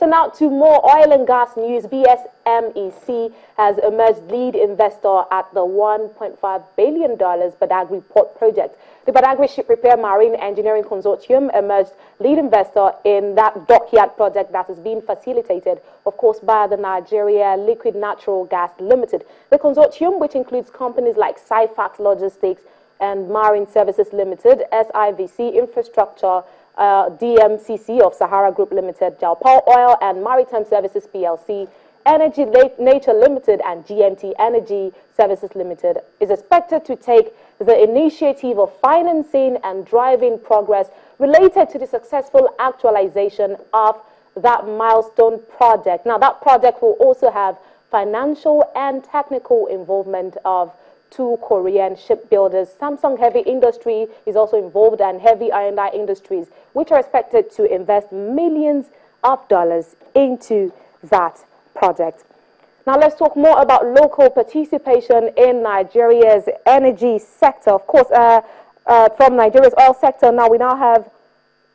So now to more oil and gas news. BSMEC has emerged lead investor at the $1.5 billion Badagry Port project. The Badagry Ship Repair Marine Engineering Consortium emerged lead investor in that dockyard project that is being facilitated, of course, by the Nigeria Liquid Natural Gas Limited. The consortium, which includes companies like Sifax Logistics and Marine Services Limited, SIVC Infrastructure, DMCC of Sahara Group Limited, Jalpal Oil and Maritime Services PLC, Energy Nature Limited and GMT Energy Services Limited, is expected to take the initiative of financing and driving progress related to the successful actualization of that milestone project. Now, that project will also have financial and technical involvement of two Korean shipbuilders. Samsung Heavy Industry is also involved, and Heavy I&I Industries, which are expected to invest millions of dollars into that project. Now let's talk more about local participation in Nigeria's energy sector. Of course, from Nigeria's oil sector, now we now have,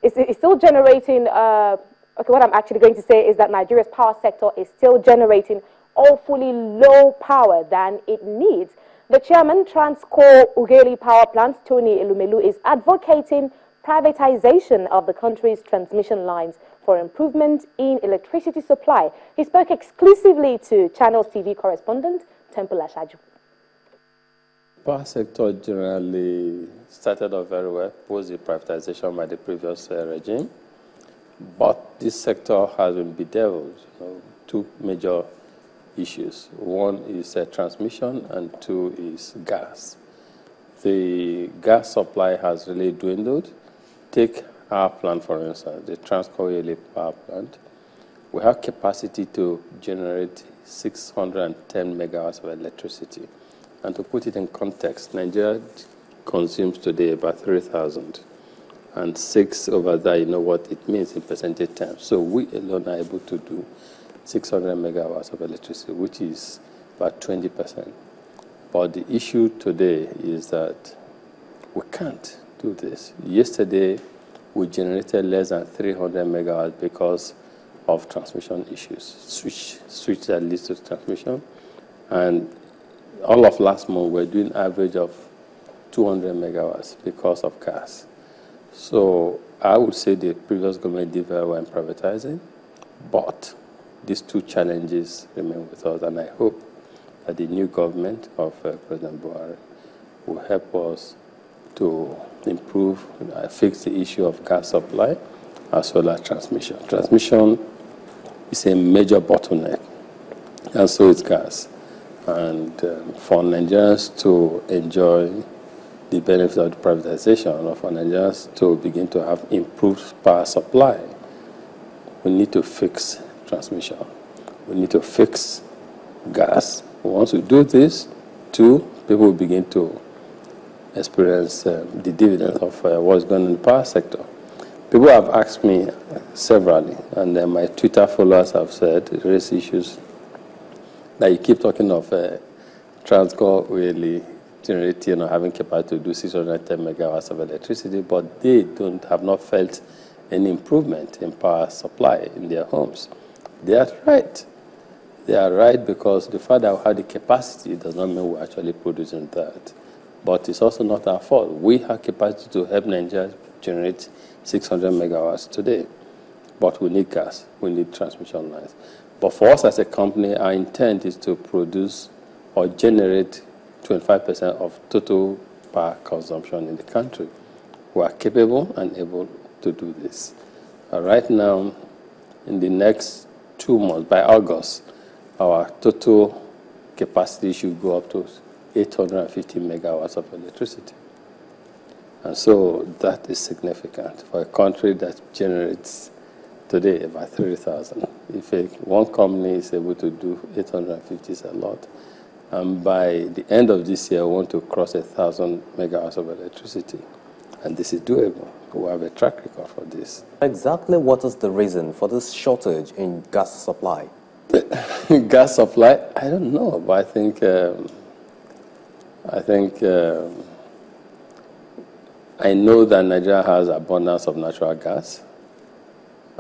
it's still generating, okay, what I'm actually going to say is that Nigeria's power sector is still generating awfully low power than it needs. The chairman, Transco Ugeli Power Plant, Tony Elumelu, is advocating privatization of the country's transmission lines for improvement in electricity supply. He spoke exclusively to Channels TV correspondent Temple Ashaju. Power sector generally started off very well post the privatization by the previous regime, but this sector has been bedeviled. Two major issues. One is transmission, and two is gas. The gas supply has really dwindled. Take our plant, for instance, the Transco Ugeli Power Plant. We have capacity to generate 610 megawatts of electricity. And to put it in context, Nigeria consumes today about 3,000. And 6 over that, you know what it means in percentage terms. So we alone are able to do 600 megawatts of electricity, which is about 20%. But the issue today is that we can't do this. Yesterday, we generated less than 300 megawatts because of transmission issues, switch that leads to transmission. And all of last month, we're doing average of 200 megawatts because of gas. So I would say the previous government did very well in privatizing, but these two challenges remain with us, and I hope that the new government of President Buhari will help us to improve, fix the issue of gas supply as well as transmission. Transmission is a major bottleneck, and so is gas. And for Nigerians to enjoy the benefits of the privatization, or for Nigerians to begin to have improved power supply, we need to fix transmission. We need to fix gas. Once we do this, two, people will begin to experience the dividends of what's going on in the power sector. People have asked me severally, and my Twitter followers have said, raise issues, that you keep talking of Transco really generating or having capacity to do 610 megawatts of electricity, but they have not felt any improvement in power supply in their homes. They are right. They are right, because the fact that we have the capacity does not mean we're actually producing that. But it's also not our fault. We have capacity to help Nigeria generate 600 megawatts today. But we need gas. We need transmission lines. But for us as a company, our intent is to produce or generate 25% of total power consumption in the country. We are capable and able to do this. Right now, in the next 2 months, by August, our total capacity should go up to 850 megawatts of electricity. And so that is significant for a country that generates today about 3,000. If one company is able to do 850, it's a lot. And by the end of this year, we want to cross 1,000 megawatts of electricity. And this is doable. We have a track record for this. Exactly what is the reason for this shortage in gas supply? Gas supply? I don't know, but I know that Nigeria has abundance of natural gas.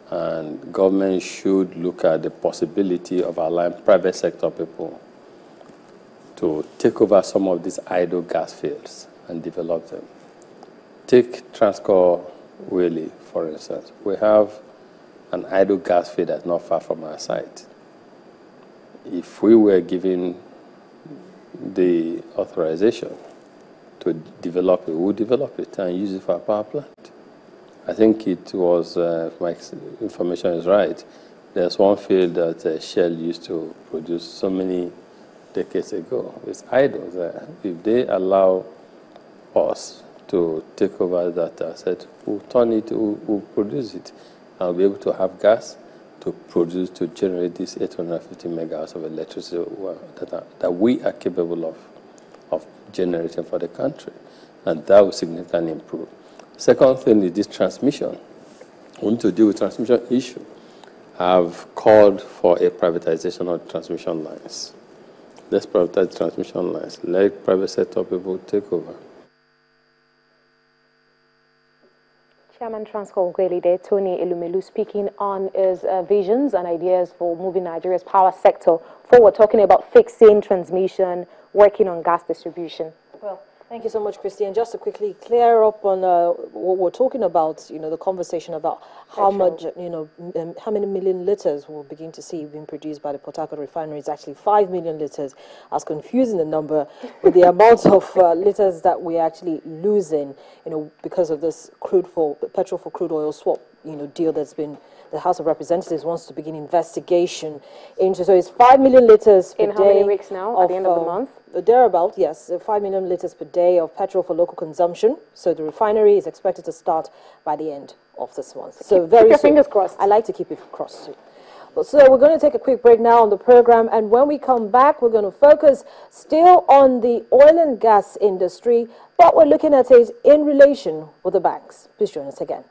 And government should look at the possibility of allowing private sector people to take over some of these idle gas fields and develop them. Take Transcore Whaley, for instance. We have an idle gas field that's not far from our site. If we were given the authorization to develop it, we would develop it and use it for a power plant. I think it was, if my information is right, there's one field that Shell used to produce so many decades ago. It's idle there. If they allow us to take over that asset, we'll turn it, we'll produce it, and we'll be able to have gas to produce, to generate these 850 megawatts of electricity that we are capable of generating for the country. And that will significantly improve. Second thing is this transmission. We need to deal with transmission issue. I've called for a privatization of transmission lines. Let's privatize transmission lines. Let private sector people take over. Chairman Transcore Whaley there, Tony Elumelu, speaking on his visions and ideas for moving Nigeria's power sector forward, talking about fixing transmission, working on gas distribution. Well, thank you so much, Christian. Just to quickly clear up on what we're talking about, you know, the conversation about how much, you know, how many million liters we'll begin to see being produced by the Port Harcourt refinery is actually 5 million liters. I was confusing the number with the amount of liters that we're actually losing, you know, because of this petrol for crude oil swap, you know, deal that's been, the House of Representatives wants to begin investigation into. So it's 5 million liters per day. In how many weeks now, at the end of the month? Thereabout, yes, 5 million liters per day of petrol for local consumption. So the refinery is expected to start by the end of this month. So keep your fingers crossed. I like to keep it crossed too. So we're going to take a quick break now on the program, and when we come back, we're going to focus still on the oil and gas industry, but we're looking at it in relation with the banks. Please join us again.